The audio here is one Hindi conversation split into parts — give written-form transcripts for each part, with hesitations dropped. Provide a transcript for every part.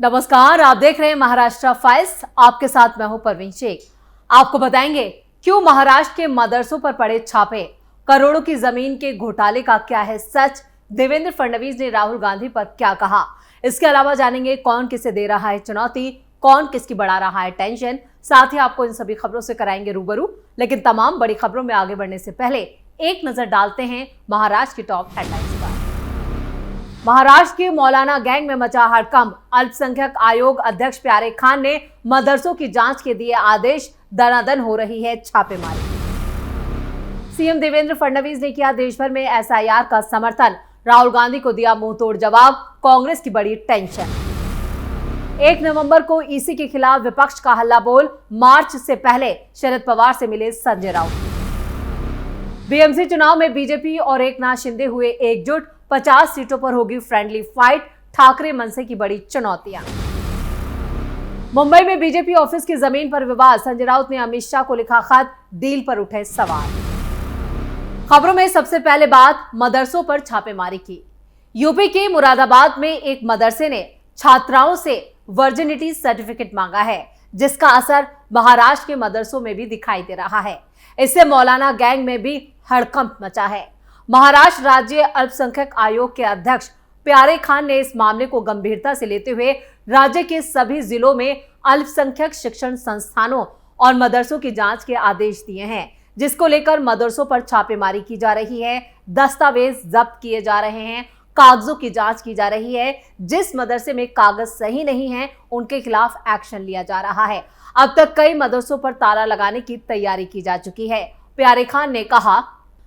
नमस्कार, आप देख रहे हैं महाराष्ट्र फाइल्स। आपके साथ मैं हूं परवीन शेख। आपको बताएंगे क्यों महाराष्ट्र के मदरसों पर पड़े छापे, करोड़ों की जमीन के घोटाले का क्या है सच, देवेंद्र फडणवीस ने राहुल गांधी पर क्या कहा। इसके अलावा जानेंगे कौन किसे दे रहा है चुनौती, कौन किसकी बढ़ा रहा है टेंशन। साथ ही आपको इन सभी खबरों से कराएंगे रूबरू। लेकिन तमाम बड़ी खबरों में आगे बढ़ने से पहले एक नजर डालते हैं महाराष्ट्र की टॉप हेडलाइंस पर। महाराष्ट्र के मौलाना गैंग में मचा हड़कंप। अल्पसंख्यक आयोग अध्यक्ष प्यारे खान ने मदरसों की जांच के दिए आदेश, दनादन हो रही है छापेमारी। सीएम देवेंद्र फडणवीस ने किया देश भर में एसआईआर का समर्थन, राहुल गांधी को दिया मुंहतोड़ जवाब, कांग्रेस की बड़ी टेंशन। 1 नवंबर को ईसी के खिलाफ विपक्ष का हल्ला बोल, मार्च से पहले शरद पवार से मिले संजय राउत। बीएमसी चुनाव में बीजेपी और एकनाथ शिंदे हुए एकजुट, 50 सीटों पर होगी फ्रेंडली फाइट, ठाकरे मनसे की बड़ी चुनौतियां। मुंबई में बीजेपी ऑफिस की जमीन पर विवाद, संजय राउत ने अमित शाह को लिखा खत, डील पर उठे सवाल। खबरों में सबसे पहले बात मदरसों पर छापेमारी की। यूपी के मुरादाबाद में एक मदरसे ने छात्राओं से वर्जिनिटी सर्टिफिकेट मांगा है, जिसका असर महाराष्ट्र के मदरसों में भी दिखाई दे रहा है। इससे मौलाना गैंग में भी हड़कंप मचा है। महाराष्ट्र राज्य अल्पसंख्यक आयोग के अध्यक्ष प्यारे खान ने इस मामले को गंभीरता से लेते हुए राज्य के सभी जिलों में अल्पसंख्यक शिक्षण संस्थानों और मदरसों की जांच के आदेश दिए हैं, जिसको लेकर मदरसों पर छापेमारी की जा रही है, दस्तावेज जब्त किए जा रहे हैं, कागजों की जांच की जा रही है। जिस मदरसे में कागज सही नहीं है उनके खिलाफ एक्शन लिया जा रहा है। अब तक कई मदरसों पर ताला लगाने की तैयारी की जा चुकी है। प्यारे खान ने कहा,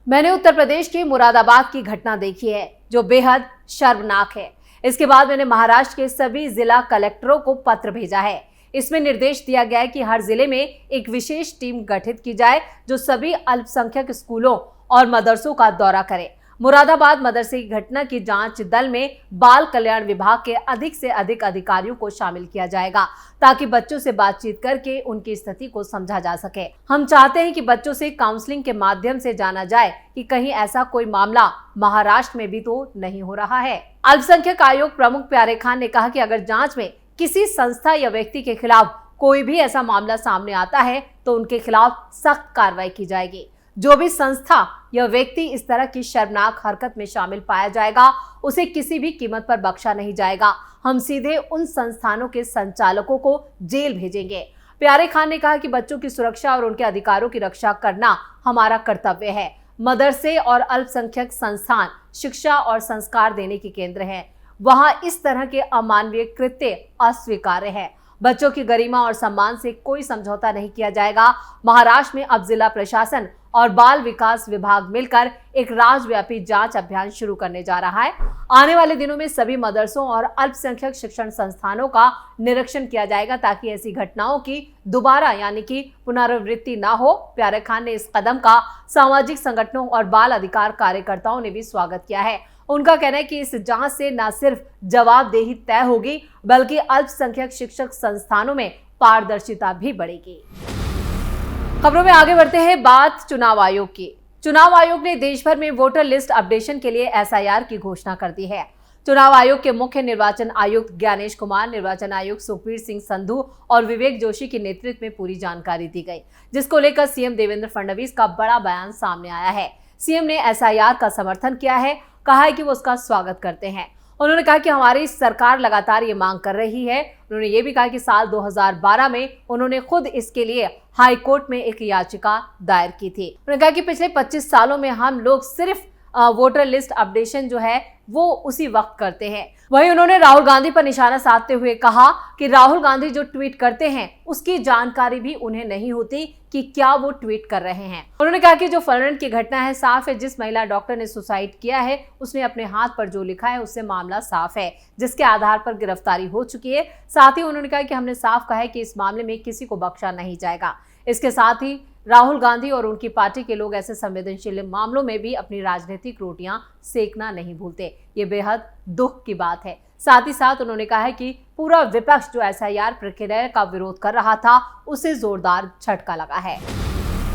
मैंने उत्तर प्रदेश के मुरादाबाद की घटना देखी है जो बेहद शर्मनाक है। इसके बाद मैंने महाराष्ट्र के सभी जिला कलेक्टरों को पत्र भेजा है। इसमें निर्देश दिया गया है कि हर जिले में एक विशेष टीम गठित की जाए जो सभी अल्पसंख्यक स्कूलों और मदरसों का दौरा करे। मुरादाबाद मदरसे की घटना की जांच दल में बाल कल्याण विभाग के अधिक से अधिक अधिकारियों को शामिल किया जाएगा, ताकि बच्चों से बातचीत करके उनकी स्थिति को समझा जा सके। हम चाहते हैं कि बच्चों से काउंसलिंग के माध्यम से जाना जाए कि कहीं ऐसा कोई मामला महाराष्ट्र में भी तो नहीं हो रहा है। अल्पसंख्यक आयोग प्रमुख प्यारे खान ने कहा कि अगर जांच में किसी संस्था या व्यक्ति के खिलाफ कोई भी ऐसा मामला सामने आता है तो उनके खिलाफ सख्त कार्रवाई की जाएगी। जो भी संस्था या व्यक्ति इस तरह की शर्मनाक हरकत में शामिल पाया जाएगा उसे किसी भी कीमत पर बख्शा नहीं जाएगा। हम सीधे उन संस्थानों के संचालकों को जेल भेजेंगे। प्यारे खान ने कहा कि बच्चों की सुरक्षा और उनके अधिकारों की रक्षा करना हमारा कर्तव्य है। मदरसे और अल्पसंख्यक संस्थान शिक्षा और संस्कार देने के केंद्र हैं। वहां इस तरह के अमानवीय कृत्य अस्वीकार्य है। बच्चों की गरिमा और सम्मान से कोई समझौता नहीं किया जाएगा। महाराष्ट्र में अब जिला प्रशासन और बाल विकास विभाग मिलकर एक राज्यव्यापी जांच अभियान शुरू करने जा रहा है। आने वाले दिनों में सभी मदरसों और अल्पसंख्यक शिक्षण संस्थानों का निरीक्षण किया जाएगा, ताकि ऐसी घटनाओं की दोबारा यानी कि पुनरावृत्ति ना हो। प्यारे खान ने इस कदम का सामाजिक संगठनों और बाल अधिकार कार्यकर्ताओं ने भी स्वागत किया है। उनका कहना है कि इस जांच से न सिर्फ जवाबदेही तय होगी, बल्कि अल्पसंख्यक शिक्षक संस्थानों में पारदर्शिता भी बढ़ेगी। खबरों में आगे बढ़ते हैं, बात चुनाव आयोग की। चुनाव आयोग ने देश भर में वोटर लिस्ट अपडेशन के लिए एसआईआर की घोषणा कर दी है। चुनाव आयोग के मुख्य निर्वाचन आयुक्त ज्ञानेश कुमार, निर्वाचन आयुक्त सुखबीर सिंह संधू और विवेक जोशी के नेतृत्व में पूरी जानकारी दी गई, जिसको लेकर सीएम देवेंद्र फडणवीस का बड़ा बयान सामने आया है। सीएम ने एसआईआर का समर्थन किया है, कहा है कि वो उसका स्वागत करते हैं। उन्होंने कहा कि हमारी सरकार लगातार ये मांग कर रही है। उन्होंने ये भी कहा कि साल 2012 में उन्होंने खुद इसके लिए हाई कोर्ट में एक याचिका दायर की थी। उन्होंने कहा कि पिछले 25 सालों में हम लोग सिर्फ वोटर लिस्ट अपडेशन जो है वो उसी वक्त करते हैं। वहीं उन्होंने राहुल गांधी पर निशाना साधते हुए कहा कि राहुल गांधी जो ट्वीट करते हैं उसकी जानकारी भी उन्हें नहीं होती कि क्या वो ट्वीट कर रहे हैं। उन्होंने कहा कि जो फलरन की घटना है साफ है, जिस महिला डॉक्टर ने सुसाइड किया है उसने अपने हाथ पर जो लिखा है उससे मामला साफ है, जिसके आधार पर गिरफ्तारी हो चुकी है। साथ ही उन्होंने कहा कि हमने साफ कहा है कि इस मामले में किसी को बख्शा नहीं जाएगा। इसके साथ ही राहुल गांधी और उनकी पार्टी के लोग ऐसे संवेदनशील मामलों में भी अपनी राजनीतिक रोटियां सेकना नहीं भूलते। ये बेहद दुख की बात है। साथ ही साथ उन्होंने कहा है कि पूरा विपक्ष जो एसआईआर प्रक्रिया का विरोध कर रहा था उसे जोरदार झटका लगा है।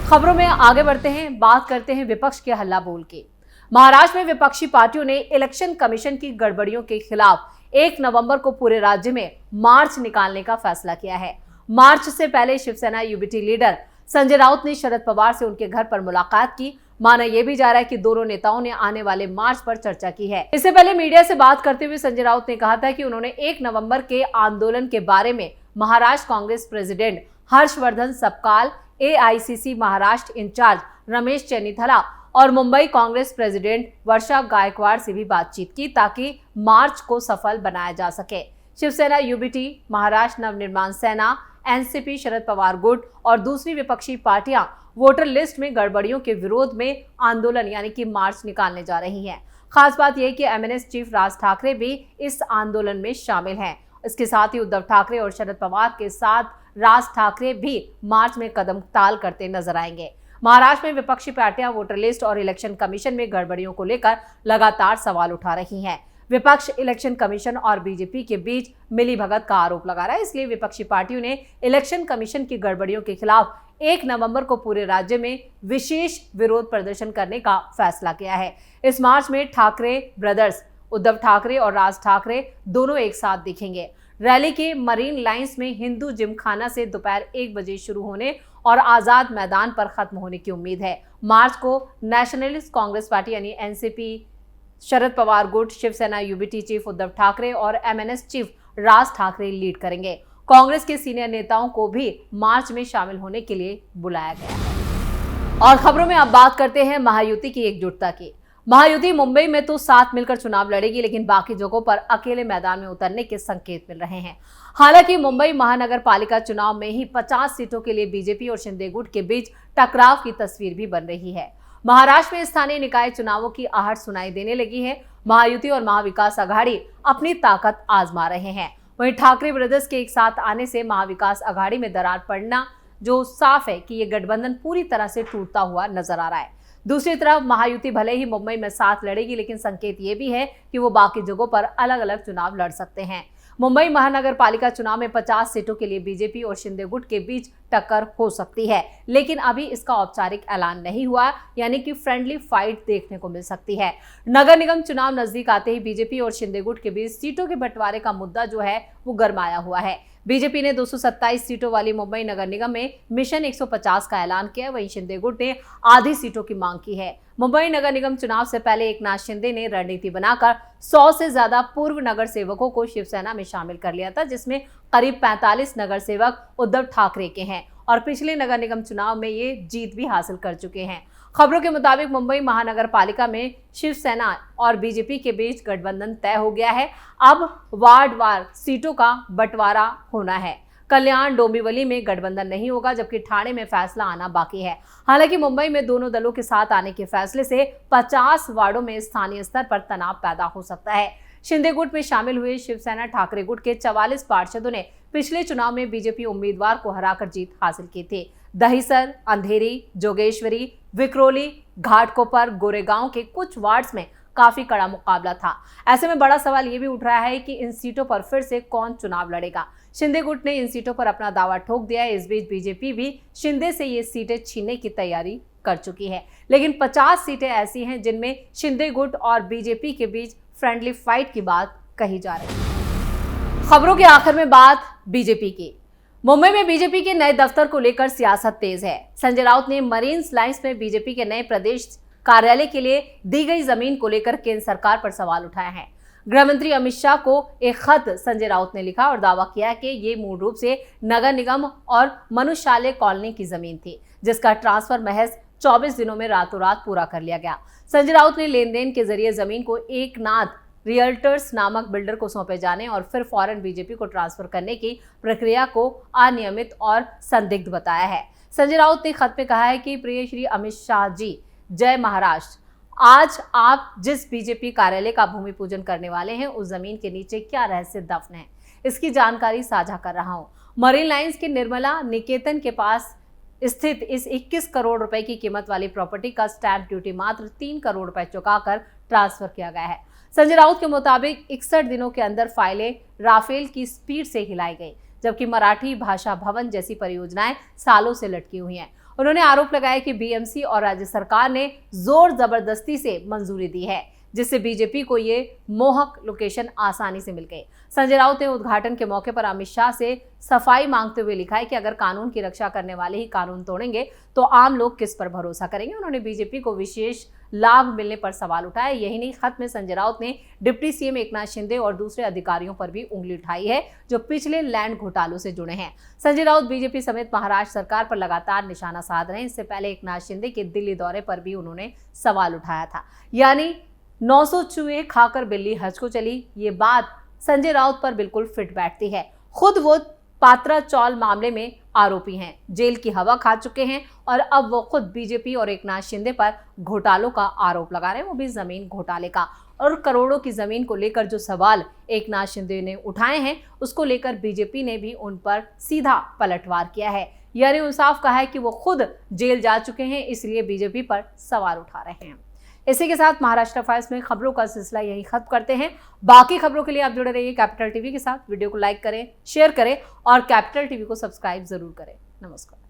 खबरों में आगे बढ़ते हैं, बात करते हैं विपक्ष के हल्ला बोल के। महाराष्ट्र में विपक्षी पार्टियों ने इलेक्शन कमीशन की गड़बड़ियों के खिलाफ 1 नवंबर को पूरे राज्य में मार्च निकालने का फैसला किया है। मार्च से पहले शिवसेना यूबीटी लीडर संजय राउत ने शरद पवार से उनके घर पर मुलाकात की। माना यह भी जा रहा है कि दोनों नेताओं ने आने वाले मार्च पर चर्चा की है। इससे पहले मीडिया से बात करते हुए संजय राउत ने कहा था कि उन्होंने 1 नवंबर के आंदोलन के बारे में Maharashtra Congress president Harshwardhan Sapkal, AICC Maharashtra in charge Ramesh Chennithala और मुंबई कांग्रेस प्रेसिडेंट वर्षा गायकवाड़ से भी बातचीत की ताकि मार्च को सफल बनाया जा सके। शिवसेना यूबीटी, महाराष्ट्र नवनिर्माण सेना, एनसीपी, शरद पवार गुट और दूसरी विपक्षी पार्टियां वोटर लिस्ट में गड़बड़ियों के विरोध में आंदोलन यानी कि मार्च निकालने जा रही हैं। खास बात यह कि एमएनएस चीफ राज ठाकरे भी इस आंदोलन में शामिल हैं। इसके साथ ही उद्धव ठाकरे और शरद पवार के साथ राज ठाकरे भी मार्च में कदम ताल करते नजर आएंगे। महाराष्ट्र में विपक्षी पार्टियां वोटर लिस्ट और इलेक्शन कमीशन में गड़बड़ियों को लेकर लगातार सवाल उठा रही हैं। विपक्ष इलेक्शन कमीशन और बीजेपी के बीच मिलीभगत का आरोप लगा रहा है, इसलिए विपक्षी पार्टियों ने इलेक्शन कमीशन की गड़बड़ियों के खिलाफ 1 नवंबर को पूरे राज्य में विशेष विरोध प्रदर्शन करने का फैसला किया है। इस मार्च में ठाकरे ब्रदर्स उद्धव ठाकरे और राज ठाकरे दोनों एक साथ दिखेंगे। रैली के मरीन लाइंस में हिंदू जिमखाना से दोपहर 1 बजे शुरू होने और आजाद मैदान पर खत्म होने की उम्मीद है। मार्च को नेशनलिस्ट कांग्रेस पार्टी यानी एनसीपी, शरद पवार गुट, शिवसेना यूबीटी चीफ उद्धव ठाकरे और MNS chief Raj Thackeray lead करेंगे। कांग्रेस के सीनियर नेताओं को भी मार्च में शामिल होने के लिए बुलाया गया है। और खबरों में अब बात करते हैं महायुति की एकजुटता की। महायुति मुंबई में तो साथ मिलकर चुनाव लड़ेगी, लेकिन बाकी जगहों पर अकेले मैदान में उतरने के संकेत मिल रहे हैं। हालांकि मुंबई महानगर पालिका चुनाव में ही 50 सीटों के लिए बीजेपी और शिंदे गुट के बीच टकराव की तस्वीर भी बन रही है। महाराष्ट्र में स्थानीय निकाय चुनावों की आहट सुनाई देने लगी है। महायुति और महाविकास आघाड़ी अपनी ताकत आजमा रहे हैं। वहीं ठाकरे ब्रदर्स के एक साथ आने से महाविकास आघाड़ी में दरार पड़ना जो साफ है कि ये गठबंधन पूरी तरह से टूटता हुआ नजर आ रहा है। दूसरी तरफ महायुति भले ही मुंबई में साथ लड़ेगी, लेकिन संकेत ये भी है कि वो बाकी जगहों पर अलग अलग चुनाव लड़ सकते हैं। मुंबई महानगर पालिका चुनाव में 50 सीटों के लिए बीजेपी और शिंदे गुट के बीच टक्कर हो सकती है, लेकिन अभी इसका औपचारिक ऐलान नहीं हुआ, यानी कि फ्रेंडली फाइट देखने को मिल सकती है। नगर निगम चुनाव नजदीक आते ही बीजेपी और शिंदे गुट के बीच सीटों के बंटवारे का मुद्दा जो है वो गरमाया हुआ है। बीजेपी ने 227 सीटों वाली मुंबई नगर निगम में मिशन 150 का ऐलान किया, वहीं शिंदे गुट ने आधी सीटों की मांग की है। मुंबई नगर निगम चुनाव से पहले एकनाथ शिंदे ने रणनीति बनाकर 100 से ज्यादा पूर्व नगर सेवकों को शिवसेना में शामिल कर लिया था, जिसमें करीब 45 नगर सेवक उद्धव ठाकरे के हैं और पिछले नगर निगम चुनाव में ये जीत भी हासिल कर चुके हैं। खबरों के मुताबिक मुंबई महानगर पालिका में शिवसेना और बीजेपी के बीच गठबंधन तय हो गया है। अब वार्डवार सीटों का बंटवारा होना है। कल्याण, डोंबिवली में गठबंधन नहीं होगा, जबकि ठाणे में फैसला आना बाकी है। हालांकि मुंबई में दोनों दलों के साथ आने के फैसले से 50 वार्डों में स्थानीय स्तर पर तनाव पैदा हो सकता है। शिंदे गुट में शामिल हुए शिवसेना ठाकरे गुट के 44 पार्षदों ने पिछले चुनाव में बीजेपी उम्मीदवार को हराकर जीत हासिल की थी। दहिसर, अंधेरी, जोगेश्वरी, विक्रोली, घाटकोपर, गोरेगांव के कुछ वार्ड्स में काफी कड़ा मुकाबला था। ऐसे में बड़ा सवाल ये भी उठ रहा है कि इन सीटों पर फिर से कौन चुनाव लड़ेगा। शिंदे गुट ने इन सीटों पर अपना दावा ठोक दिया है। इस बीच बीजेपी भी शिंदे से ये सीटें छीनने की तैयारी कर चुकी है, लेकिन 50 सीटें ऐसी हैं जिनमें शिंदे गुट और बीजेपी के बीच फ्रेंडली फाइट की बात कही जा रही है। खबरों के आखिर में बात बीजेपी की। मुंबई में बीजेपी के नए दफ्तर को लेकर सियासत तेज है। संजय राउत ने मरीन लाइंस में बीजेपी के नए प्रदेश कार्यालय के लिए दी गई जमीन को लेकर केंद्र सरकार पर सवाल उठाया है। गृह मंत्री अमित शाह को एक खत संजय राउत ने लिखा और दावा किया कि ये मूल रूप से नगर निगम और मनुष्यालय कॉलोनी की जमीन थी, जिसका ट्रांसफर महज 24 दिनों में रातों रात पूरा कर लिया गया। संजय राउत ने लेन देन के जरिए जमीन को एकनाथ रियल्टर्स नामक बिल्डर को सौंपे जाने और फिर फौरन बीजेपी को ट्रांसफर करने की प्रक्रिया को अनियमित और संदिग्ध बताया है। संजय राउत ने खत में कहा है कि प्रिय श्री अमित शाह जी, जय महाराष्ट्र। आज आप जिस बीजेपी कार्यालय का भूमि पूजन करने वाले हैं, उस जमीन के नीचे क्या रहस्य दफन है, इसकी जानकारी साझा कर रहा हूं। मरीन लाइंस के निर्मला निकेतन के पास स्थित इस 21 करोड़ रुपए की कीमत वाली प्रॉपर्टी का स्टैंप ड्यूटी मात्र 3 करोड़ रुपए चुकाकर ट्रांसफर किया गया है। संजय राउत के मुताबिक 61 दिनों के अंदर फाइलें राफेल की स्पीड से हिलाई गई, जबकि मराठी भाषा भवन जैसी परियोजनाएं सालों से लटकी हुई हैं। उन्होंने आरोप लगाया कि बीएमसी और राज्य सरकार ने जोर जबरदस्ती से मंजूरी दी है, जिससे बीजेपी को ये मोहक लोकेशन आसानी से मिल गई। संजय राउत ने उद्घाटन के मौके पर अमित शाह से सफाई मांगते हुए लिखा है कि अगर कानून की रक्षा करने वाले ही कानून तोड़ेंगे तो आम लोग किस पर भरोसा करेंगे। उन्होंने बीजेपी को विशेष लाभ मिलने पर सवाल उठाया। यही नहीं, खत में संजय राउत ने डिप्टी सीएम एकनाथ शिंदे और दूसरे अधिकारियों पर भी उंगली उठाई है जो पिछले लैंड घोटालों से जुड़े हैं। संजय राउत बीजेपी समेत महाराष्ट्र सरकार पर लगातार निशाना साध रहे हैं। इससे पहले एकनाथ शिंदे के दिल्ली दौरे पर भी उन्होंने सवाल उठाया था। यानी 900 चूहे खाकर बिल्ली हज को चली, ये बात संजय राउत पर बिल्कुल फिट बैठती है। खुद वो पात्रा चौल मामले में आरोपी हैं, जेल की हवा खा चुके हैं और अब वो खुद बीजेपी और एकनाथ शिंदे पर घोटालों का आरोप लगा रहे हैं, वो भी जमीन घोटाले का। और करोड़ों की जमीन को लेकर जो सवाल एकनाथ शिंदे ने उठाए हैं उसको लेकर बीजेपी ने भी उन पर सीधा पलटवार किया है। यानी साफ कहा है कि वो खुद जेल जा चुके हैं, इसलिए बीजेपी पर सवाल उठा रहे हैं। इसी के साथ महाराष्ट्र फाइल्स में खबरों का सिलसिला यही खत्म करते हैं। बाकी खबरों के लिए आप जुड़े रहिए कैपिटल टीवी के साथ। वीडियो को लाइक करें, शेयर करें और कैपिटल टीवी को सब्सक्राइब जरूर करें। नमस्कार।